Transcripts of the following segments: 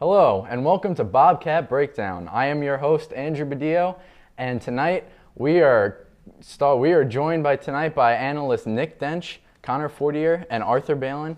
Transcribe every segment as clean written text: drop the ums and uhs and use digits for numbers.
Hello, and welcome to Bobcat Breakdown. I am your host, Andrew Badillo, and tonight we are joined by analysts Nick Dench, Connor Fortier, and Arthur Bailin.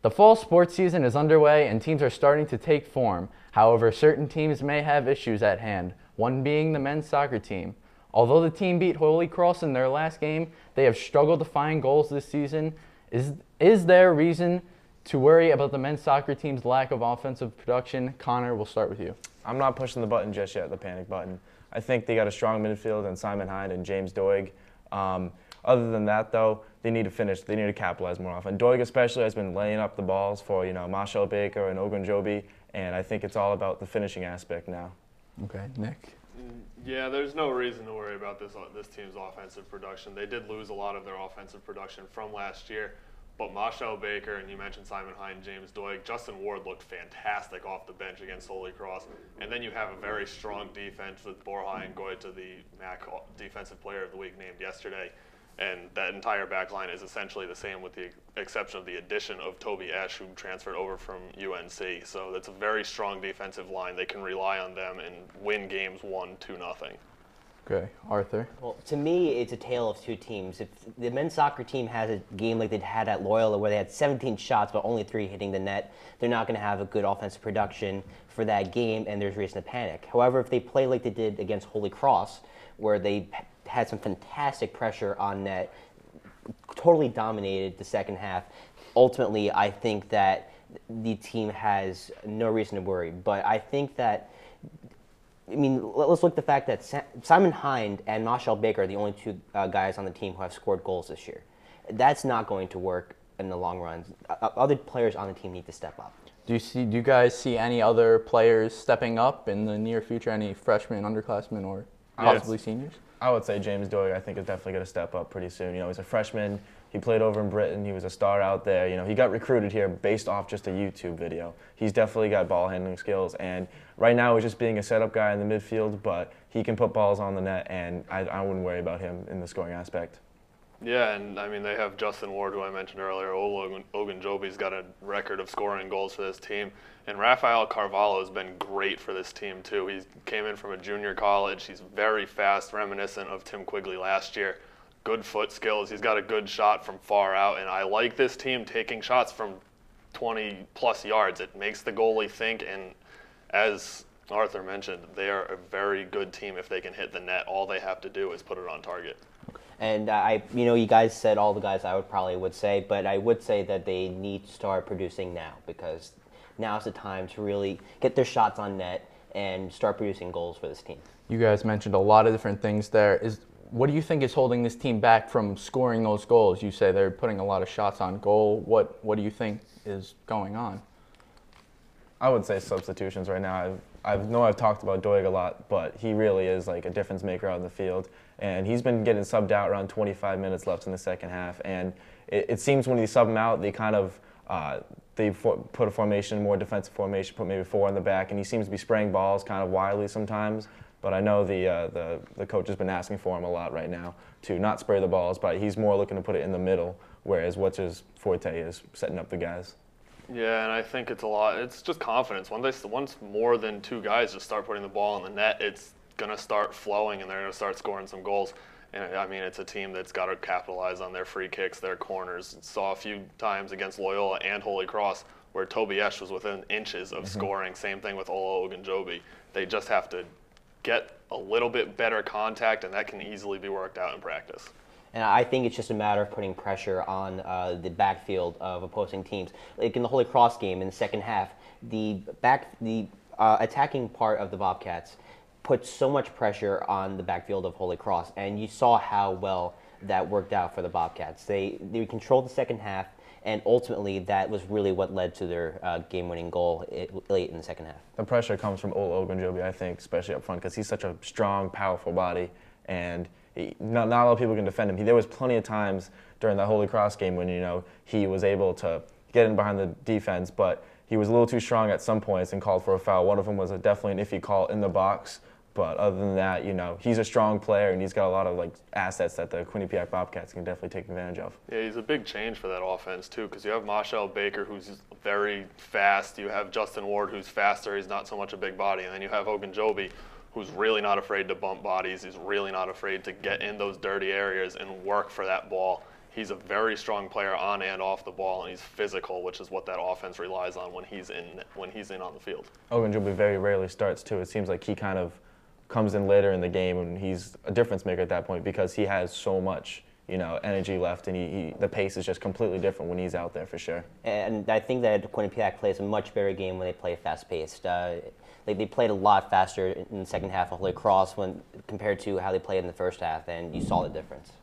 The fall sports season is underway and teams are starting to take form. However, certain teams may have issues at hand, one being the men's soccer team. Although the team beat Holy Cross in their last game, they have struggled to find goals this season. Is there reason to worry about the men's soccer team's lack of offensive production? Connor, we'll start with you. I'm not pushing the button just yet, the panic button. I think they got a strong midfield in Simon Hind and James Doig. Other than that, though, they need to finish. They need to capitalize more often. Doig especially has been laying up the balls for, Marshall Baker and Ogunjobi, and I think it's all about the finishing aspect now. Okay, Nick? Yeah, there's no reason to worry about this team's offensive production. They did lose a lot of their offensive production from last year. But Marshall Baker, and you mentioned Simon Hind, James Doig, Justin Ward looked fantastic off the bench against Holy Cross. And then you have a very strong defense with Borja and Goy to the MAC Defensive Player of the Week named yesterday. And that entire back line is essentially the same with the exception of the addition of Toby Ash, who transferred over from UNC. So that's a very strong defensive line. They can rely on them and win games 1-2-0. Okay, Arthur? Well, to me, it's a tale of two teams. If the men's soccer team has a game like they had at Loyola where they had 17 shots but only 3 hitting the net, they're not going to have a good offensive production for that game, and there's reason to panic. However, if they play like they did against Holy Cross, where they had some fantastic pressure on net, totally dominated the second half, ultimately, I think that the team has no reason to worry. But I think that let's look at the fact that Simon Hind and Marshall Baker are the only two guys on the team who have scored goals this year. That's not going to work in the long run. Other players on the team need to step up. Do you guys see any other players stepping up in the near future? Any freshmen, underclassmen, or possibly seniors? I would say James Doig, I think, is definitely going to step up pretty soon. He's a freshman. He played over in Britain. He was a star out there. He got recruited here based off just a YouTube video. He's definitely got ball handling skills. And right now he's just being a setup guy in the midfield, but he can put balls on the net, and I wouldn't worry about him in the scoring aspect. Yeah, and they have Justin Ward, who I mentioned earlier. Ogunjobi's got a record of scoring goals for this team. And Rafael Carvalho has been great for this team, too. He came in from a junior college. He's very fast, reminiscent of Tim Quigley last year. Good foot skills. He's got a good shot from far out. And I like this team taking shots from 20-plus yards. It makes the goalie think. And as Arthur mentioned, they are a very good team if they can hit the net. All they have to do is put it on target. And you guys said all the guys I would say, but I would say that they need to start producing now, because now's the time to really get their shots on net and start producing goals for this team. You guys mentioned a lot of different things there. What do you think is holding this team back from scoring those goals? You say they're putting a lot of shots on goal. What do you think is going on? I would say substitutions right now. I've talked about Doig a lot, but he really is like a difference maker out in the field. And he's been getting subbed out around 25 minutes left in the second half. And it seems when you sub him out, they kind of put a formation, more defensive formation, put maybe 4 in the back, and he seems to be spraying balls kind of wildly sometimes. But I know the coach has been asking for him a lot right now to not spray the balls, but he's more looking to put it in the middle, whereas what's his forte is setting up the guys. Yeah, and I think it's just confidence. Once more than 2 guys just start putting the ball in the net, it's going to start flowing and they're going to start scoring some goals. And it's a team that's got to capitalize on their free kicks, their corners. Saw a few times against Loyola and Holy Cross where Toby Ash was within inches of scoring. Same thing with Ola Ogunjobi. They just have to get a little bit better contact, and that can easily be worked out in practice. And I think it's just a matter of putting pressure on the backfield of opposing teams. Like in the Holy Cross game in the second half, the attacking part of the Bobcats put so much pressure on the backfield of Holy Cross, and you saw how well that worked out for the Bobcats. They controlled the second half, and ultimately that was really what led to their game-winning goal late in the second half. The pressure comes from Ola Ogunjobi, I think, especially up front, because he's such a strong, powerful body, and not a lot of people can defend him. There was plenty of times during the Holy Cross game when he was able to get in behind the defense, but he was a little too strong at some points and called for a foul. One of them was definitely an iffy call in the box, But other than that, he's a strong player and he's got a lot of assets that the Quinnipiac Bobcats can definitely take advantage of. Yeah, he's a big change for that offense too, because you have Marshall Baker, who's very fast. You have Justin Ward, who's faster. He's not so much a big body, and then you have Ogunjobi, who's really not afraid to bump bodies. He's really not afraid to get in those dirty areas and work for that ball. He's a very strong player on and off the ball, and he's physical, which is what that offense relies on when he's in on the field. Ogunjobi very rarely starts too. It seems like he kind of comes in later in the game, and he's a difference maker at that point because he has so much, energy left, and the pace is just completely different when he's out there for sure. And I think that Quinnipiac plays a much better game when they play fast-paced. They played a lot faster in the second half of Holy Cross compared to how they played in the first half, and you saw the difference.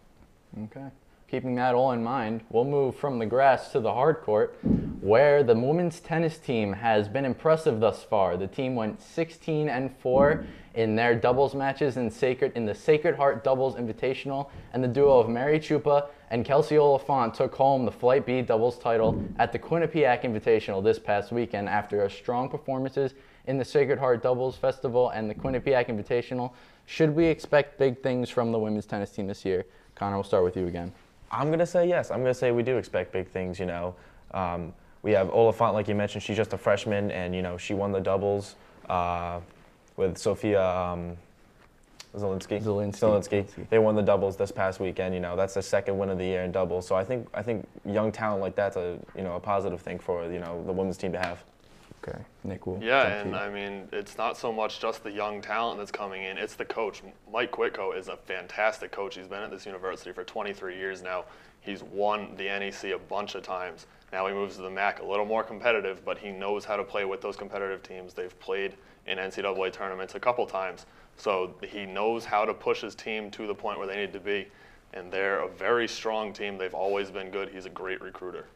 Okay. Keeping that all in mind, we'll move from the grass to the hard court, where the women's tennis team has been impressive thus far. The team went 16-4 in their doubles matches in the Sacred Heart Doubles Invitational, and the duo of Mary Chupa and Kelsey Oliphant took home the Flight B doubles title at the Quinnipiac Invitational this past weekend after strong performances in the Sacred Heart Doubles Festival and the Quinnipiac Invitational. Should we expect big things from the women's tennis team this year? Connor, we'll start with you again. I'm going to say yes. I'm going to say we do expect big things, We have Oliphant, like you mentioned, she's just a freshman, and, she won the doubles with Sophia Zielinski. They won the doubles this past weekend. That's their second win of the year in doubles. So I think young talent like that's a positive thing for the women's team to have. Okay, Nick will. Yeah, and I mean, it's not so much just the young talent that's coming in, it's the coach. Mike Quitko is a fantastic coach. He's been at this university for 23 years now. He's won the NEC a bunch of times. Now he moves to the MAC, a little more competitive, but he knows how to play with those competitive teams. They've played in NCAA tournaments a couple times, so he knows how to push his team to the point where they need to be, and they're a very strong team. They've always been good. He's a great recruiter.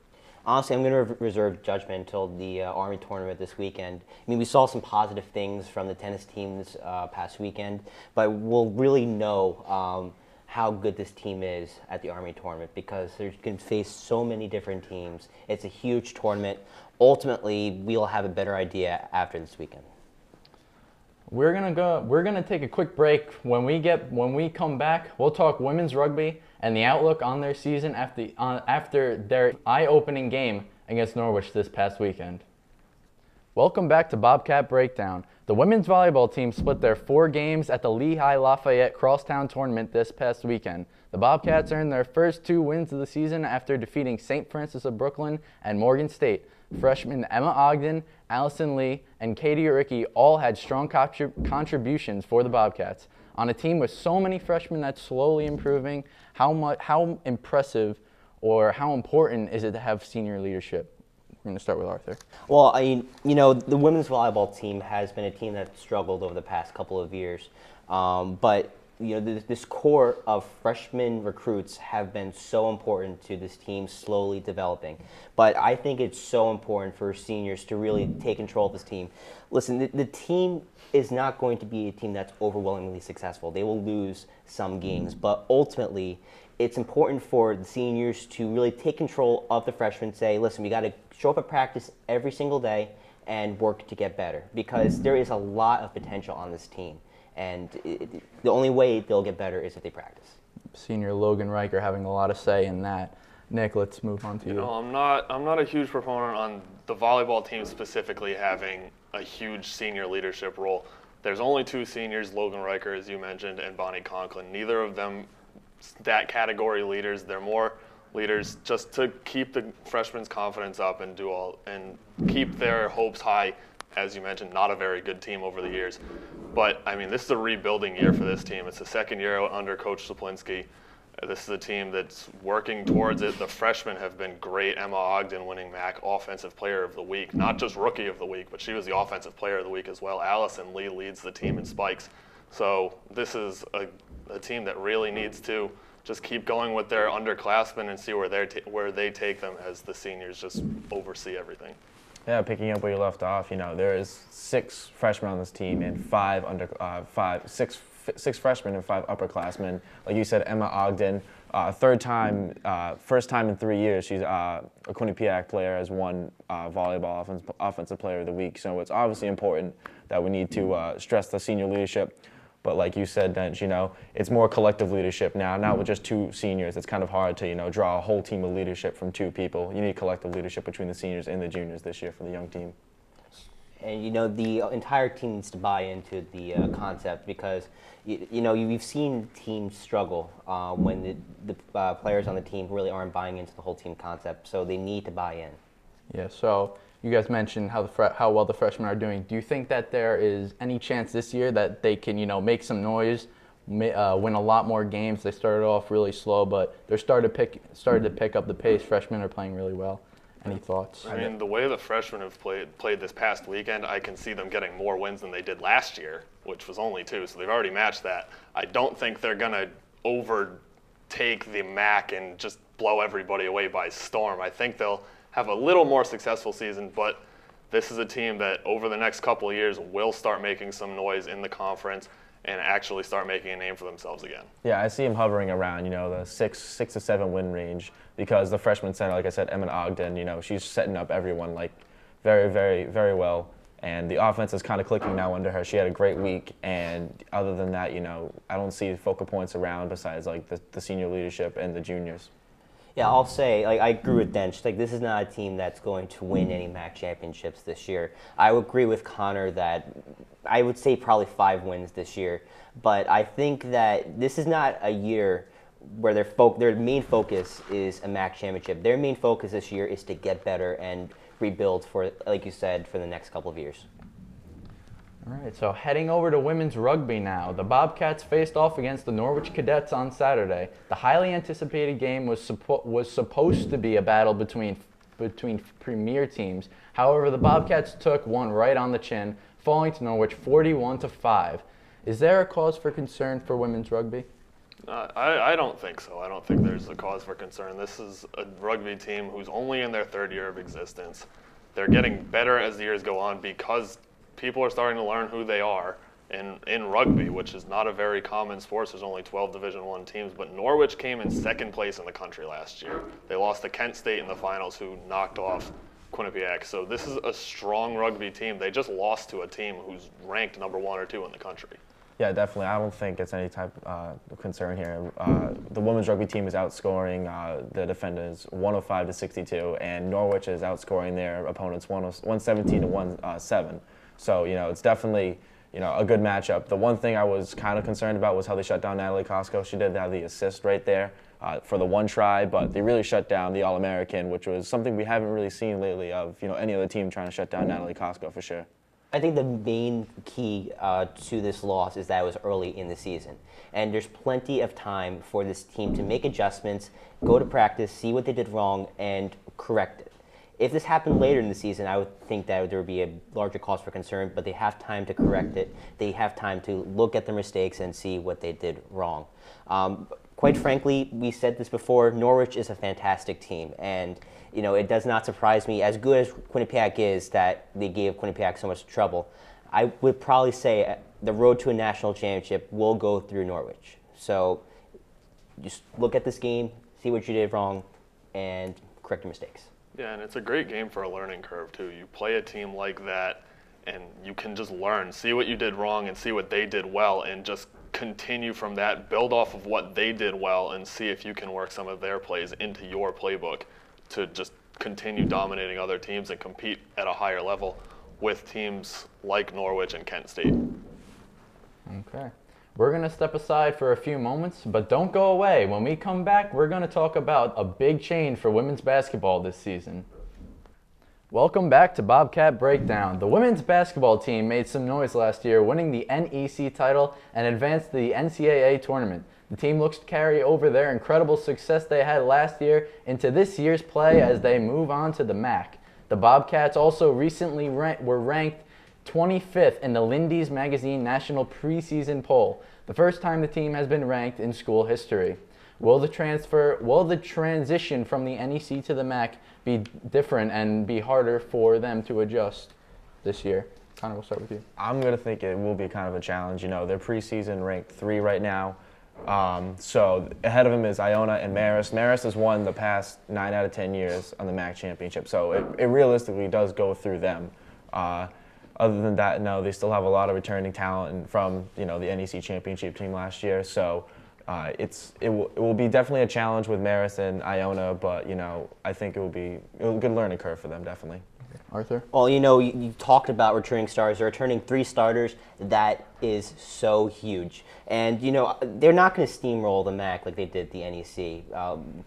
Honestly, I'm going to reserve judgment until the Army tournament this weekend. I mean, we saw some positive things from the tennis team this past weekend, but we'll really know how good this team is at the Army tournament because they can face so many different teams. It's a huge tournament. Ultimately, we'll have a better idea after this weekend. We're gonna take a quick break. When we come back, we'll talk women's rugby and the outlook on their season after their eye-opening game against Norwich this past weekend. Welcome back to Bobcat Breakdown. The women's volleyball team split their 4 games at the Lehigh Lafayette Crosstown Tournament this past weekend. The Bobcats earned their first 2 wins of the season after defeating St. Francis of Brooklyn and Morgan State. Freshmen Emma Ogden, Allison Lee, and Katie Uricki all had strong contributions for the Bobcats. On a team with so many freshmen that's slowly improving, how impressive or how important is it to have senior leadership? We're going to start with Arthur. Well, the women's volleyball team has been a team that's struggled over the past couple of years. But this core of freshman recruits have been so important to this team slowly developing. But I think it's so important for seniors to really take control of this team. Listen, the team is not going to be a team that's overwhelmingly successful. They will lose some games, but ultimately, it's important for the seniors to really take control of the freshmen, say, listen, we got to show up at practice every single day and work to get better because there is a lot of potential on this team. And the only way they'll get better is if they practice. Senior Logan Riker having a lot of say in that. Nick, let's move on to you. I'm not a huge proponent on the volleyball team specifically having a huge senior leadership role. There's only 2 seniors, Logan Riker, as you mentioned, and Bonnie Conklin. Neither of them that category leaders. They're more leaders just to keep the freshmen's confidence up and keep their hopes high. As you mentioned, not a very good team over the years. But, I mean, this is a rebuilding year for this team. It's the second year under Coach Saplinski. This is a team that's working towards it. The freshmen have been great. Emma Ogden winning MAC Offensive Player of the Week. Not just Rookie of the Week, but she was the Offensive Player of the Week as well. Allison Lee leads the team in spikes. So this is a team that really needs to just keep going with their underclassmen and see where they take them as the seniors just oversee everything. Yeah, picking up where you left off, there is 6 freshmen on this team and 6 freshmen and 5 upperclassmen. Like you said, Emma Ogden, first time in 3 years she's a Quinnipiac player, has won volleyball offensive player of the week. So it's obviously important that we need to stress the senior leadership. But like you said, Dench, it's more collective leadership now. Not with just two seniors. It's kind of hard to, draw a whole team of leadership from two people. You need collective leadership between the seniors and the juniors this year for the young team. And the entire team needs to buy into the concept, because you've seen teams struggle when the players on the team really aren't buying into the whole team concept. So they need to buy in. Yeah. So you guys mentioned how well the freshmen are doing. Do you think that there is any chance this year that they can make some noise, win a lot more games? They started off really slow, but they're started to pick up the pace. Freshmen are playing really well. Any thoughts? I mean, the way the freshmen have played this past weekend, I can see them getting more wins than they did last year, which was only 2, so they've already matched that. I don't think they're going to overtake the MAC and just blow everybody away by storm. I think they'll have a little more successful season, but this is a team that over the next couple of years will start making some noise in the conference and actually start making a name for themselves again. Yeah, I see him hovering around, the 6 to 7 win range, because the freshman center, like I said, Emma Ogden, she's setting up everyone very, very, very well. And the offense is kind of clicking now under her. She had a great week, and other than that, I don't see focal points around besides the senior leadership and the juniors. Yeah, I'll say, I agree with Dench. This is not a team that's going to win any MAC championships this year. I would agree with Connor that I would say probably 5 wins this year. But I think that this is not a year where their main focus is a MAC championship. Their main focus this year is to get better and rebuild for, like you said, for the next couple of years. All right, so heading over to women's rugby now. The Bobcats faced off against the Norwich Cadets on Saturday. The highly anticipated game was supposed to be a battle between premier teams. However, the Bobcats took one right on the chin, falling to Norwich 41-5. Is there a cause for concern for women's rugby? I don't think so. I don't think there's a cause for concern. This is a rugby team who's only in their 3rd year of existence. They're getting better as the years go on because people are starting to learn who they are in rugby, which is not a very common sport. There's only 12 Division I teams, but Norwich came in 2nd place in the country last year. They lost to Kent State in the finals, who knocked off Quinnipiac. So this is a strong rugby team. They just lost to a team who's ranked number 1 or 2 in the country. Yeah, definitely. I don't think it's any type of concern here. The women's rugby team is outscoring the defenders 105-62, and Norwich is outscoring their opponents 117-7. So, it's definitely, a good matchup. The one thing I was kind of concerned about was how they shut down Natalie Costco. She did have the assist right there for the one try, but they really shut down the All-American, which was something we haven't really seen lately of, any other team trying to shut down Natalie Costco for sure. I think the main key to this loss is that it was early in the season. And there's plenty of time for this team to make adjustments, go to practice, see what they did wrong, and correct it. If this happened later in the season, I would think that there would be a larger cause for concern, but they have time to correct it. They have time to look at their mistakes and see what they did wrong. Quite frankly, we said this before, Norwich is a fantastic team, and it does not surprise me, as good as Quinnipiac is, that they gave Quinnipiac so much trouble. I would probably say the road to a national championship will go through Norwich. So just look at this game, see what you did wrong, and correct your mistakes. Yeah, and it's a great game for a learning curve, too. You play a team like that, and you can just learn, see what you did wrong and see what they did well, and just continue from that, build off of what they did well, and see if you can work some of their plays into your playbook to just continue dominating other teams and compete at a higher level with teams like Norwich and Kent State. Okay. We're going to step aside for a few moments, but don't go away. When we come back, we're going to talk about a big change for women's basketball this season. Welcome back to Bobcat Breakdown. The women's basketball team made some noise last year, winning the NEC title and advanced to the NCAA tournament. The team looks to carry over their incredible success they had last year into this year's play as they move on to the MAC. The Bobcats also recently were ranked 25th in the Lindy's Magazine National Preseason Poll, the first time the team has been ranked in school history. Will the transition from the NEC to the MAC be different and be harder for them to adjust this year? Connor, we'll start with you. I'm going to think it will be kind of a challenge. They're preseason ranked 3 right now. So ahead of them is Iona and Marist. Marist has won the past 9 out of 10 years on the MAC championship, so it realistically does go through them. other than that, no, they still have a lot of returning talent from the NEC championship team last year. So it will be definitely a challenge with Marist and Iona, but I think it will be a good learning curve for them, definitely. Arthur? Well, you talked about returning stars. They're returning 3 starters. That is so huge. And, they're not going to steamroll the MAC like they did the NEC,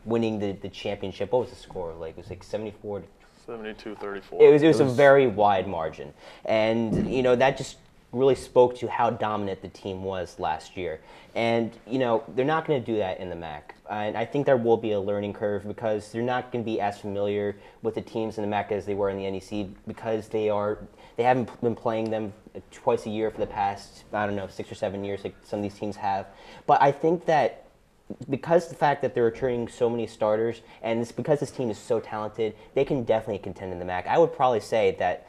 winning the championship. What was the score? It was 74 to 72-34. It was a very wide margin. And, that just really spoke to how dominant the team was last year. And, they're not going to do that in the MAC. And I think there will be a learning curve because they're not going to be as familiar with the teams in the MAC as they were in the NEC because they haven't been playing them twice a year for the past, 6 or 7 years like some of these teams have. But I think that because the fact that they're returning so many starters and it's because this team is so talented, they can definitely contend in the MAC. I would probably say that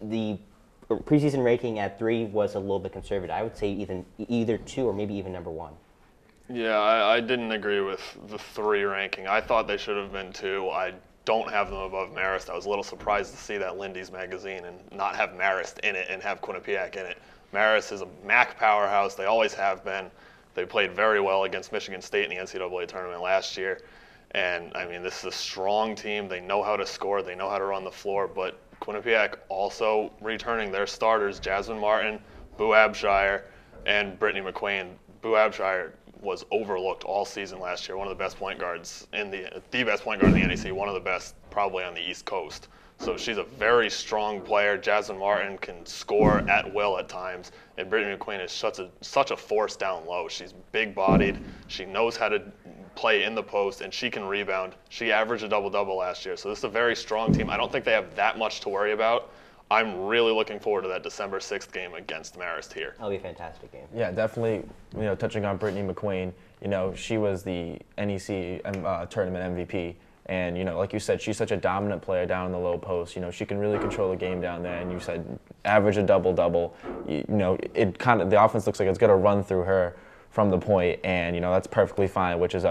the preseason ranking at 3 was a little bit conservative. I would say either 2 or maybe even number 1. Yeah, I didn't agree with the 3 ranking. I thought they should have been 2. I don't have them above Marist. I was a little surprised to see that Lindy's magazine and not have Marist in it and have Quinnipiac in it. Marist is a MAC powerhouse. They always have been. They played very well against Michigan State in the NCAA tournament last year. And, this is a strong team. They know how to score. They know how to run the floor. But Quinnipiac also returning their starters, Jasmine Martin, Boo Abshire, and Brittany McQuain. Boo Abshire was overlooked all season last year. One of the best point guards the best point guard in the NEC, one of the best probably on the East Coast. So she's a very strong player. Jasmine Martin can score at will at times, and Brittany McQuain is such a force down low. She's big-bodied. She knows how to play in the post, and she can rebound. She averaged a double-double last year. So this is a very strong team. I don't think they have that much to worry about. I'm really looking forward to that December 6th game against Marist here. That'll be a fantastic game. Yeah, definitely. Touching on Brittany McQuain, she was the NEC tournament MVP. And, like you said, she's such a dominant player down in the low post. She can really control the game down there. And you said average a double-double. The offense looks like it's going to run through her from the point, and that's perfectly fine. Which is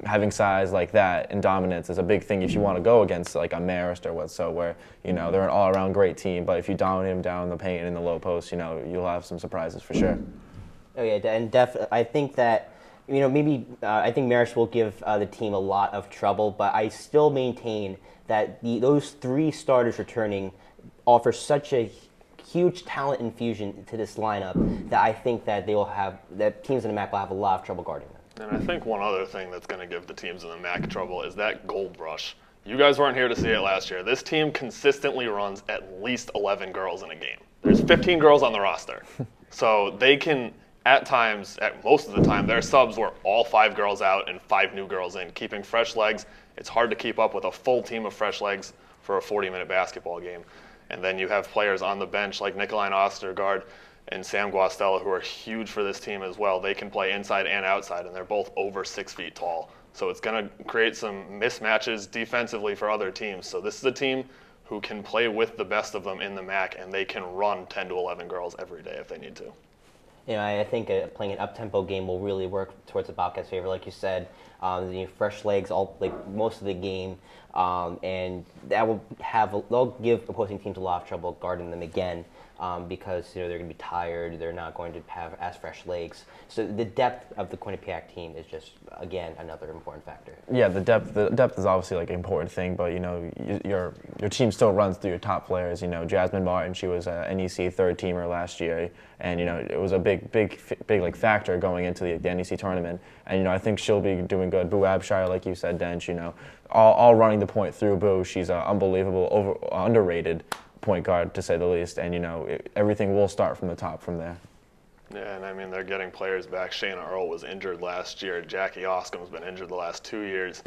having size like that and dominance is a big thing if you want to go against like a Marist or where they're an all-around great team. But if you dominate them down in the paint and in the low post, you'll have some surprises for sure. Oh yeah, and I think that I think Marist will give the team a lot of trouble, but I still maintain that those 3 starters returning offer such a huge talent infusion to this lineup that I think that that teams in the MAC will have a lot of trouble guarding them. And I think one other thing that's going to give the teams in the MAC trouble is that gold rush. You guys weren't here to see it last year. This team consistently runs at least 11 girls in a game. There's 15 girls on the roster. So they can, at most of the time, their subs were all 5 girls out and 5 new girls in, keeping fresh legs. It's hard to keep up with a full team of fresh legs for a 40-minute basketball game. And then you have players on the bench like Nicolai Ostergaard and Sam Guastella who are huge for this team as well. They can play inside and outside, and they're both over 6 feet tall. So it's going to create some mismatches defensively for other teams. So this is a team who can play with the best of them in the MAC, and they can run 10 to 11 girls every day if they need to. I think playing an up-tempo game will really work towards the Bobcats' favor. Like you said, fresh legs most of the game, and that they'll give opposing teams a lot of trouble guarding them again because they're going to be tired. They're not going to have as fresh legs. So the depth of the Quinnipiac team is just, again, another important factor. Yeah, the depth is obviously an important thing, but your team still runs through your top players. Jasmine Martin, she was a NEC third teamer last year, and it was a big factor going into the NEC tournament. And I think she'll be doing good. Boo Abshire, like you said, Dench, all running the point through Boo. She's an unbelievable, underrated point guard, to say the least, and everything will start from the top from there. Yeah, and they're getting players back. Shayna Earl was injured last year. Jackie Oscom's been injured the last 2 years.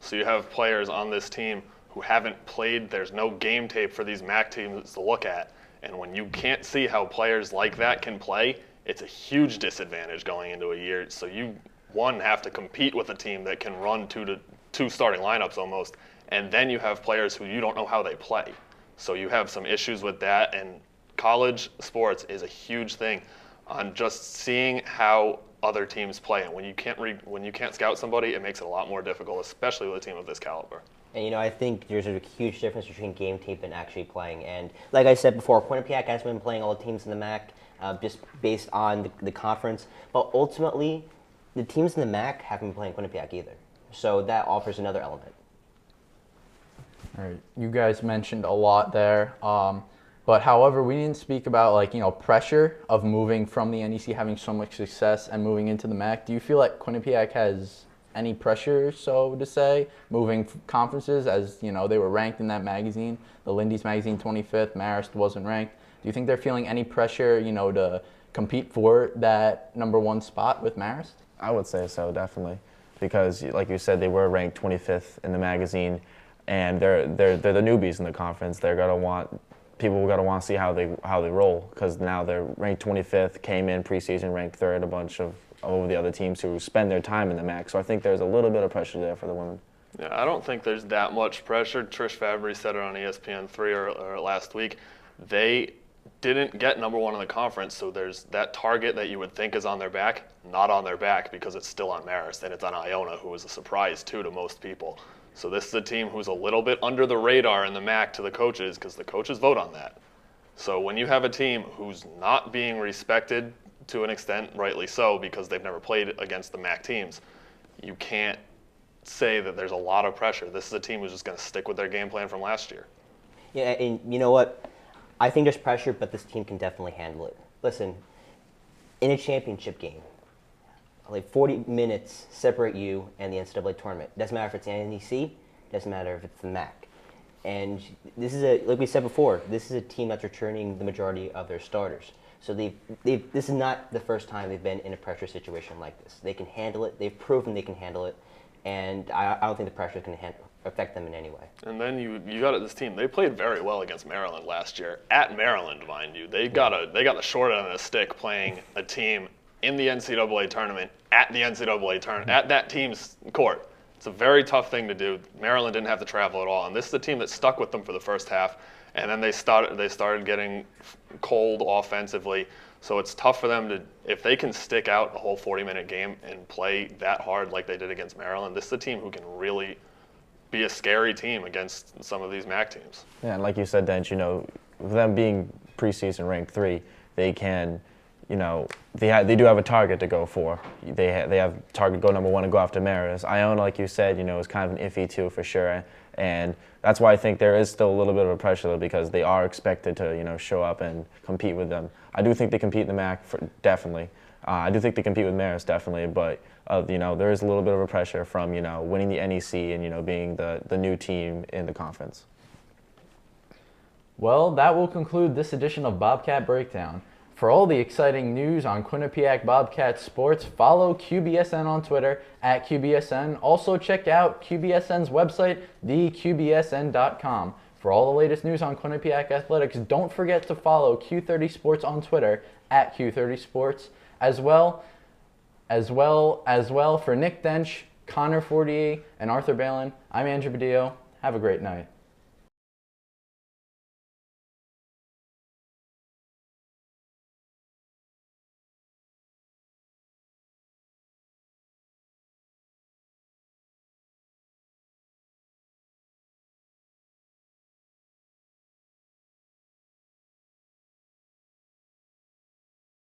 So you have players on this team who haven't played. There's no game tape for these MAC teams to look at. And when you can't see how players like that can play, it's a huge disadvantage going into a year. So you, have to compete with a team that can run two starting lineups almost, and then you have players who you don't know how they play. So you have some issues with that, and college sports is a huge thing on just seeing how other teams play. And when you can't scout somebody, it makes it a lot more difficult, especially with a team of this caliber. And, I think there's a huge difference between game tape and actually playing. And like I said before, Quinnipiac has been playing all the teams in the MAC just based on the conference. But ultimately, the teams in the MAC haven't been playing Quinnipiac either. So that offers another element. All right, you guys mentioned a lot there. But however, we didn't speak about pressure of moving from the NEC having so much success and moving into the MAC. Do you feel like Quinnipiac has any pressure, so to say, moving conferences as they were ranked in that magazine, the Lindy's magazine 25th, Marist wasn't ranked. Do you think they're feeling any pressure, to compete for that #1 spot with Marist? I would say so, definitely, because like you said, they were ranked 25th in the magazine, and they're the newbies in the conference. They're gonna want people are gonna want to see how they roll, because now they're ranked 25th, came in preseason ranked 3rd, a bunch of over the other teams who spend their time in the MAC. So I think there's a little bit of pressure there for the women. Yeah, I don't think there's that much pressure. Trish Fabry said it on ESPN3 or last week. They didn't get #1 in the conference, so there's that target that you would think is on their back, not on their back, because it's still on Marist, and it's on Iona, who is a surprise too to most people. So this is a team who's a little bit under the radar in the MAC to the coaches, because the coaches vote on that. So when you have a team who's not being respected to an extent, rightly so, because they've never played against the MAC teams, you can't say that there's a lot of pressure. This is a team who's just going to stick with their game plan from last year. Yeah, and you know what? I think there's pressure, but this team can definitely handle it. Listen, in a championship game, 40 minutes separate you and the NCAA tournament. Doesn't matter if it's the NEC, doesn't matter if it's the MAC. And this is like we said before, this is a team that's returning the majority of their starters. So this is not the first time they've been in a pressure situation like this. They can handle it. They've proven they can handle it, and I don't think the pressure is going to affect them in any way. And then you got this team. They played very well against Maryland last year at Maryland, mind you. They got the short end of the stick playing a team in the NCAA tournament at the NCAA tournament at that team's court. It's a very tough thing to do. Maryland didn't have to travel at all, and this is a team that stuck with them for the first half. And then they started getting cold offensively. So it's tough for them if they can stick out a whole 40-minute game and play that hard like they did against Maryland, this is a team who can really be a scary team against some of these MAC teams. Yeah, and like you said, Dench, them being preseason ranked 3, they can, they do have a target to go for. They have target go #1 and go after Marist. Iona, like you said, is kind of an iffy too for sure. And that's why I think there is still a little bit of a pressure, though, because they are expected to, show up and compete with them. I do think they compete in the MAC, definitely. I do think they compete with Marist, definitely. But, there is a little bit of a pressure from, winning the NEC and, being the new team in the conference. Well, that will conclude this edition of Bobcat Breakdown. For all the exciting news on Quinnipiac Bobcat sports, follow QBSN on Twitter @QBSN. Also check out QBSN's website, theqbsn.com. For all the latest news on Quinnipiac athletics, don't forget to follow Q30 Sports on Twitter @Q30 Sports. As well for Nick Dench, Connor Fortier, and Arthur Bailin, I'm Andrew Badillo. Have a great night.